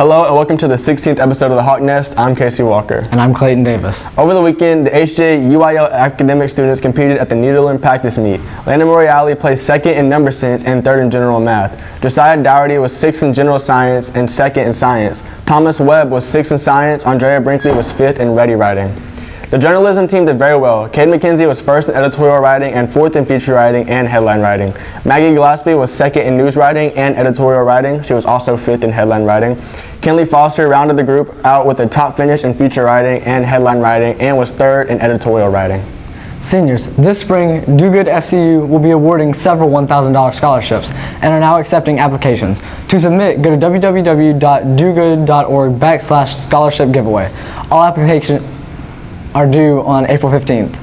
Hello and welcome to the 16th episode of the Hawk Nest. I'm Casey Walker. And I'm Clayton Davis. Over the weekend, the HJ-UIL academic students competed at the Nederland practice meet. Landon Morreale placed second in number sense and third in general math. Josiah Dougherty was sixth in general science and second in science. Thomas Webb was sixth in science. Andrea Brinkley was fifth in ready writing. The journalism team did very well. Cade McKenzie was first in editorial writing and fourth in feature writing and headline writing. Maggie Gillespie was second in news writing and editorial writing. She was also fifth in headline writing. Kenley Foster rounded the group out with a top finish in feature writing and headline writing and was third in editorial writing. Seniors, this spring, Do Good FCU will be awarding several $1,000 scholarships and are now accepting applications. To submit, go to www.dogood.org/scholarship giveaway. All applications are due on April 15th.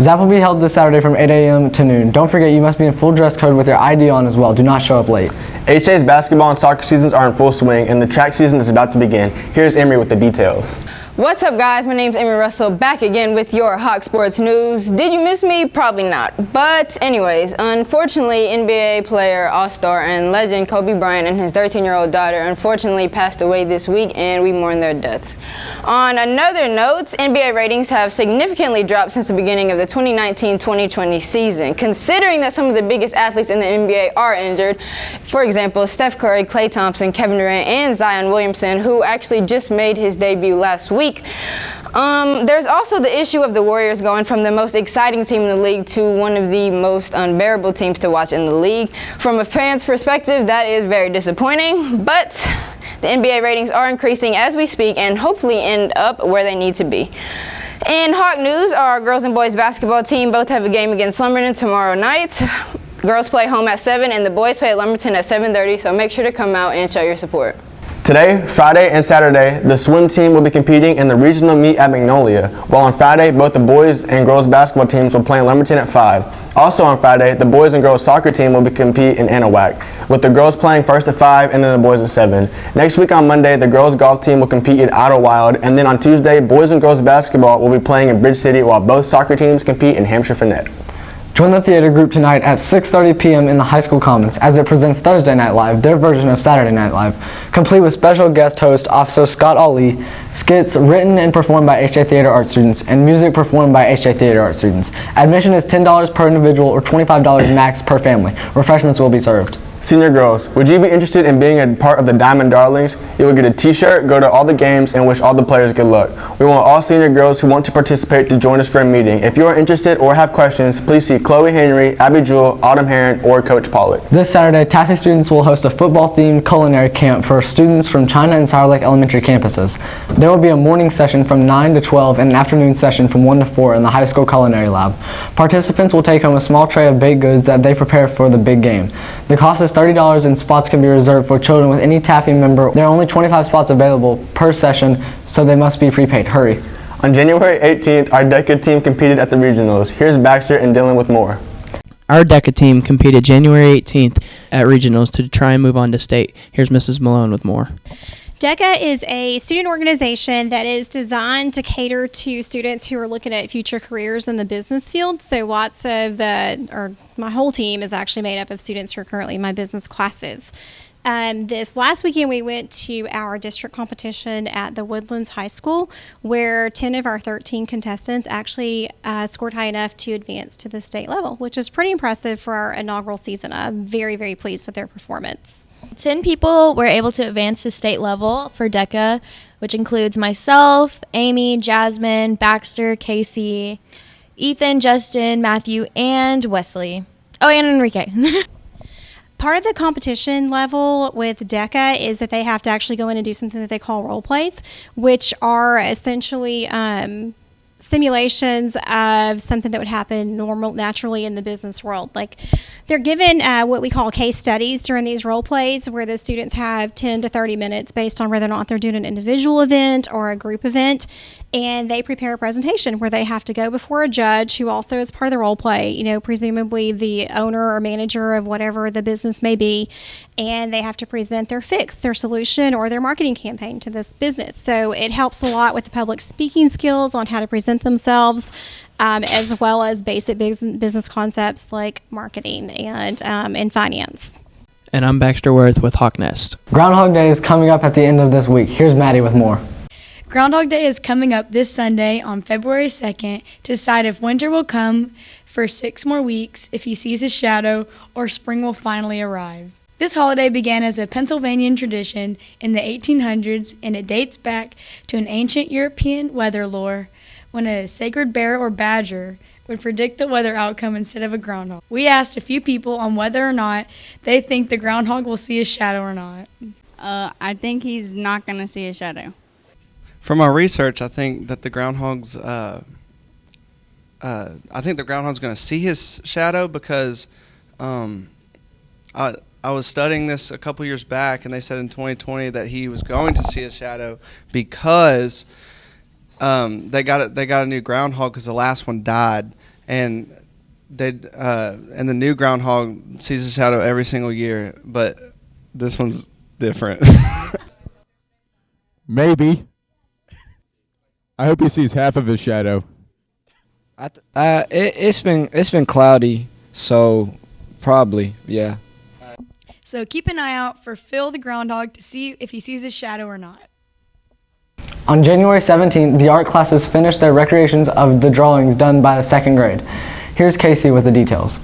ZAP will be held this Saturday from 8 a.m. to noon. Don't forget you must be in full dress code with your ID on as well. Do not show up late. HA's basketball and soccer seasons are in full swing and the track season is about to begin. Here's Emery with the details. What's up, guys? My name's Amy Russell, back again with your Hawk Sports News. Did you miss me? Probably not. But anyways, unfortunately, NBA player, all-star, and legend Kobe Bryant and his 13-year-old daughter unfortunately passed away this week, and we mourn their deaths. On another note, NBA ratings have significantly dropped since the beginning of the 2019-2020 season. Considering that some of the biggest athletes in the NBA are injured, for example, Steph Curry, Klay Thompson, Kevin Durant, and Zion Williamson, who actually just made his debut last week. There's also the issue of the Warriors going from the most exciting team in the league to one of the most unbearable teams to watch in the league. From a fan's perspective, that is very disappointing, but the NBA ratings are increasing as we speak and hopefully end up where they need to be. In Hawk News, our girls and boys basketball team both have a game against Lumberton tomorrow night. Girls play home at 7 and the boys play at Lumberton at 7:30, so make sure to come out and show your support. Today, Friday, and Saturday, the swim team will be competing in the regional meet at Magnolia, while on Friday, both the boys and girls basketball teams will play in Lumberton at 5. Also on Friday, the boys and girls soccer team will compete in Anahuac, with the girls playing first at 5 and then the boys at 7. Next week on Monday, the girls golf team will compete at Idlewild, and then on Tuesday, boys and girls basketball will be playing in Bridge City while both soccer teams compete in Hampshire Finette. Join the theater group tonight at 6:30 p.m. in the High School Commons as it presents Thursday Night Live, their version of Saturday Night Live, complete with special guest host Officer Scott Ali, skits written and performed by HJ Theater Art students, and music performed by HJ Theater Art students. Admission is $10 per individual or $25 max per family. Refreshments will be served. Senior girls, would you be interested in being a part of the Diamond Darlings? You will get a t-shirt, go to all the games, and wish all the players good luck. We want all senior girls who want to participate to join us for a meeting. If you are interested or have questions, please see Chloe Henry, Abby Jewell, Autumn Heron, or Coach Pollock. This Saturday, Taffy students will host a football-themed culinary camp for students from China and Sour Lake Elementary campuses. There will be a morning session from 9 to 12 and an afternoon session from 1 to 4 in the high school culinary lab. Participants will take home a small tray of baked goods that they prepare for the big game. The cost is $30 and spots can be reserved for children with any Taffy member. There are only 25 spots available per session, so they must be prepaid. Hurry. On January 18th, our DECA team competed at the regionals. Here's Baxter and Dylan with more. Our DECA team competed January 18th at regionals to try and move on to state. Here's Mrs. Malone with more. DECA is a student organization that is designed to cater to students who are looking at future careers in the business field. So my whole team is actually made up of students who are currently in my business classes. This last weekend, we went to our district competition at the Woodlands High School, where 10 of our 13 contestants actually scored high enough to advance to the state level, which is pretty impressive for our inaugural season. I'm very, very pleased with their performance. 10 people were able to advance to state level for DECA, which includes myself, Amy, Jasmine, Baxter, Casey, Ethan, Justin, Matthew, and Wesley. Oh, and Enrique. Part of the competition level with DECA is that they have to actually go in and do something that they call role plays, which are essentially simulations of something that would happen naturally in the business world. Like, they're given what we call case studies during these role plays, where the students have 10 to 30 minutes based on whether or not they're doing an individual event or a group event, and they prepare a presentation where they have to go before a judge who also is part of the role play, presumably the owner or manager of whatever the business may be, and they have to present their fix, their solution, or their marketing campaign to this business. So it helps a lot with the public speaking skills on how to present themselves, as well as basic business concepts like marketing and finance. And I'm Baxter Worth with Hawk Nest. Groundhog Day is coming up at the end of this week. Here's Maddie with more. Groundhog Day is coming up this Sunday on February 2nd to decide if winter will come for 6 more weeks, if he sees his shadow, or spring will finally arrive. This holiday began as a Pennsylvanian tradition in the 1800s, and it dates back to an ancient European weather lore when a sacred bear or badger would predict the weather outcome instead of a groundhog. We asked a few people on whether or not they think the groundhog will see a shadow or not. I think he's not going to see a shadow. From my research, I think that the groundhog's going to see his shadow because I was studying this a couple years back, and they said in 2020 that he was going to see his shadow because they got a new groundhog because the last one died, and the new groundhog sees his shadow every single year, but this one's different. Maybe. I hope he sees half of his shadow. It's been cloudy, so probably, yeah. So keep an eye out for Phil the groundhog to see if he sees his shadow or not. On January 17th, the art classes finished their recreations of the drawings done by the 2nd grade. Here's Casey with the details.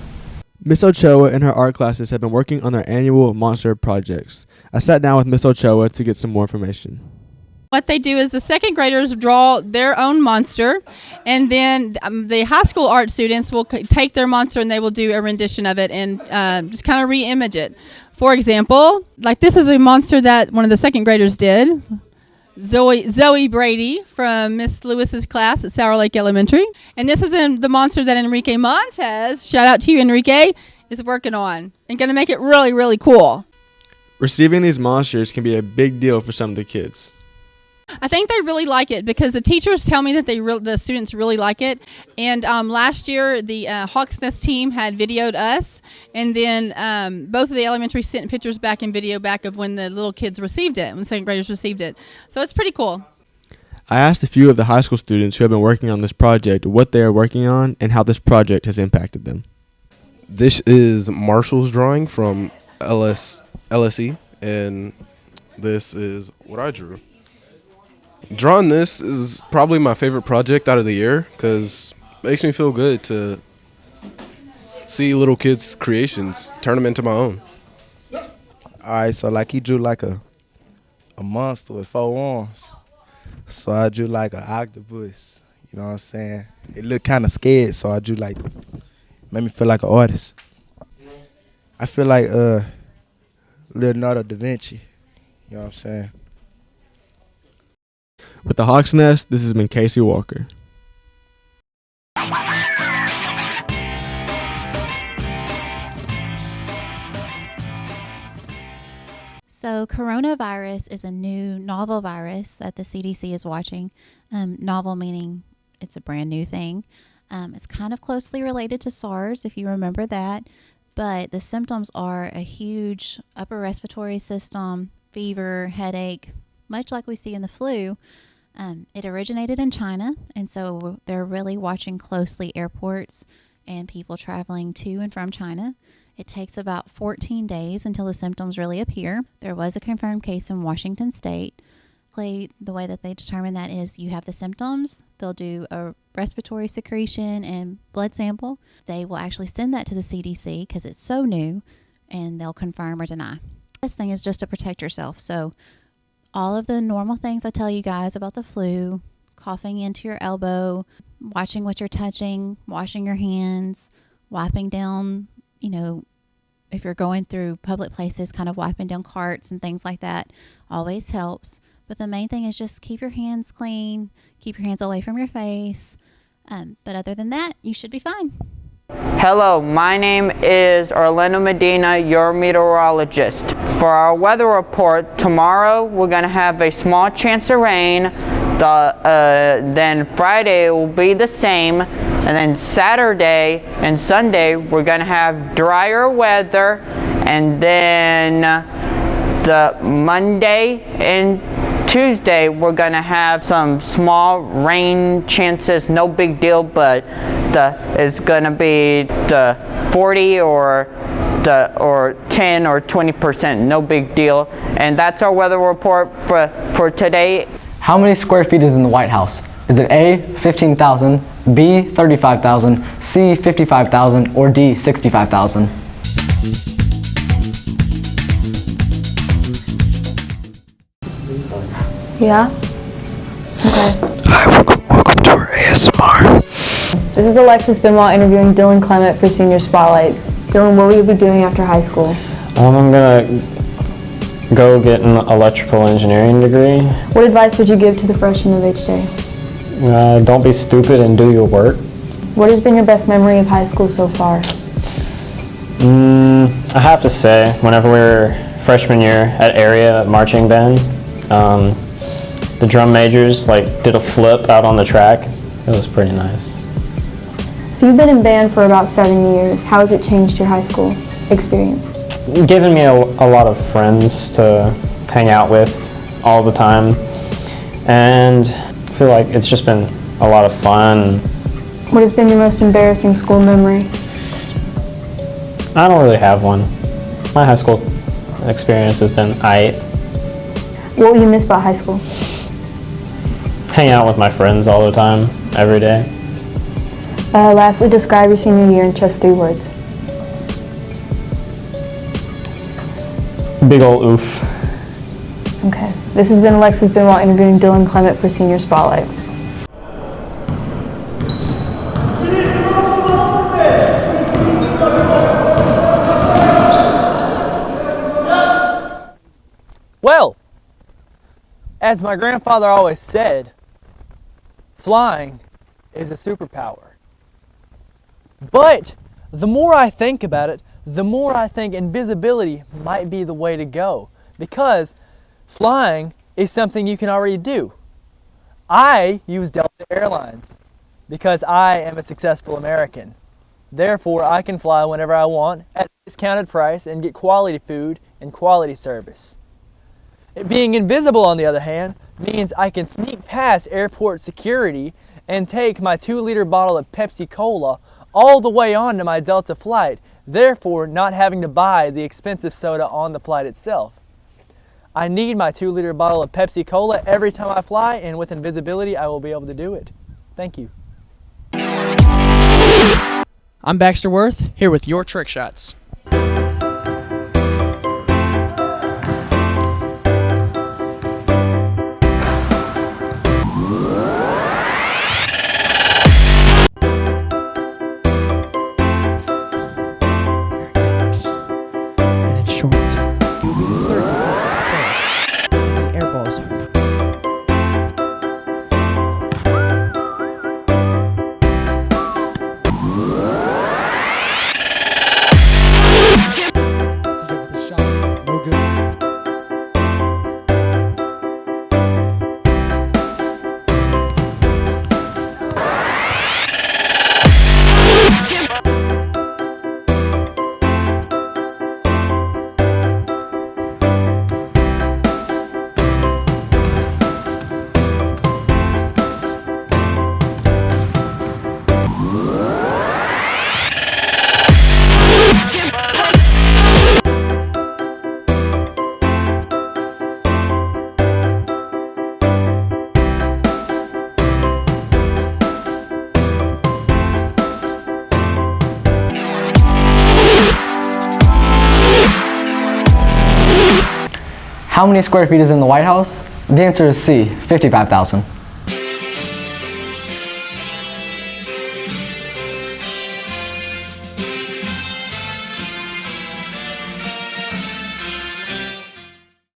Miss Ochoa and her art classes have been working on their annual monster projects. I sat down with Miss Ochoa to get some more information. What they do is the 2nd graders draw their own monster, and then the high school art students will take their monster and they will do a rendition of it and just kind of re-image it. For example, like this is a monster that one of the 2nd graders did. Zoe Brady from Miss Lewis's class at Sour Lake Elementary. And this is the monster that Enrique Montez, shout out to you, Enrique, is working on and going to make it really, really cool. Receiving these monsters can be a big deal for some of the kids. I think they really like it because the teachers tell me that the students really like it. And last year, the Hawks Nest team had videoed us, and then both of the elementary sent pictures back and video back of when the little kids received it, when the 2nd graders received it. So it's pretty cool. I asked a few of the high school students who have been working on this project what they are working on and how this project has impacted them. This is Marshall's drawing from LSE, and this is what I drew. Drawing this is probably my favorite project out of the year because it makes me feel good to see little kids' creations, turn them into my own. All right, so like he drew like a monster with 4 arms. So I drew like an octopus, you know what I'm saying? It looked kind of scared, so I drew like, made me feel like an artist. I feel like Leonardo da Vinci, you know what I'm saying? With the Hawks Nest, this has been Casey Walker. So coronavirus is a new novel virus that the CDC is watching. Novel meaning it's a brand new thing. It's kind of closely related to SARS, if you remember that. But the symptoms are a huge upper respiratory system, fever, headache, much like we see in the flu. It originated in China, and so they're really watching closely airports and people traveling to and from China. It takes about 14 days until the symptoms really appear. There was a confirmed case in Washington State. The way that they determine that is you have the symptoms, they'll do a respiratory secretion and blood sample. They will actually send that to the CDC because it's so new, and they'll confirm or deny. This thing is just to protect yourself. So all of the normal things I tell you guys about the flu, coughing into your elbow, watching what you're touching, washing your hands, wiping down, if you're going through public places, kind of wiping down carts and things like that always helps. But the main thing is just keep your hands clean, keep your hands away from your face. But other than that, you should be fine. Hello, my name is Orlando Medina, your meteorologist. For our weather report, tomorrow we're going to have a small chance of rain. Then Friday will be the same. And then Saturday and Sunday we're going to have drier weather. And then the Monday and Tuesday we're going to have some small rain chances, no big deal, but it's going to be the 40 or or 10 or 20%, no big deal. And that's our weather report for today. How many square feet is in the White House? Is it A, 15,000, B, 35,000, C, 55,000, or D, 65,000? Yeah? Okay. Hi, welcome to our ASMR. This is Alexis Benoit interviewing Dylan Clement for Senior Spotlight. Dylan, what will you be doing after high school? I'm gonna go get an electrical engineering degree. What advice would you give to the freshmen of HJ? Don't be stupid and do your work. What has been your best memory of high school so far? I have to say, whenever we were freshman year at area marching band, the drum majors did a flip out on the track. It was pretty nice. So you've been in band for about 7 years. How has it changed your high school experience? Given me a lot of friends to hang out with all the time, and I feel like it's just been a lot of fun. What has been your most embarrassing school memory? I don't really have one. My high school experience has been aight. What will you miss about high school? Hang out with my friends all the time, every day. Lastly, describe your senior year in just 3 words. Big ol' oof. Okay. This has been Alexis Benoit interviewing Dylan Clement for Senior Spotlight. Well, as my grandfather always said, flying is a superpower. But the more I think about it, the more I think invisibility might be the way to go, because flying is something you can already do. I use Delta Airlines because I am a successful American. Therefore, I can fly whenever I want at a discounted price and get quality food and quality service. Being invisible, on the other hand, means I can sneak past airport security and take my 2-liter bottle of Pepsi Cola all the way onto my Delta flight, therefore not having to buy the expensive soda on the flight itself. I need my 2-liter bottle of Pepsi Cola every time I fly, and with invisibility I will be able to do it. Thank you. I'm Baxter Worth, here with your trick shots. How many square feet is in the White House? The answer is C, 55,000.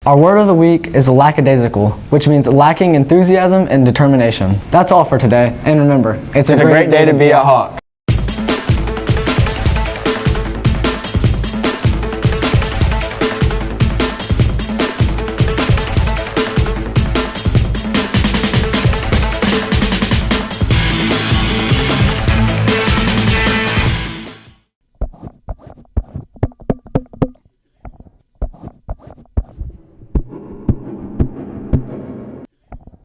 Our word of the week is lackadaisical, which means lacking enthusiasm and determination. That's all for today, and remember, it's a great day to be a Hawk.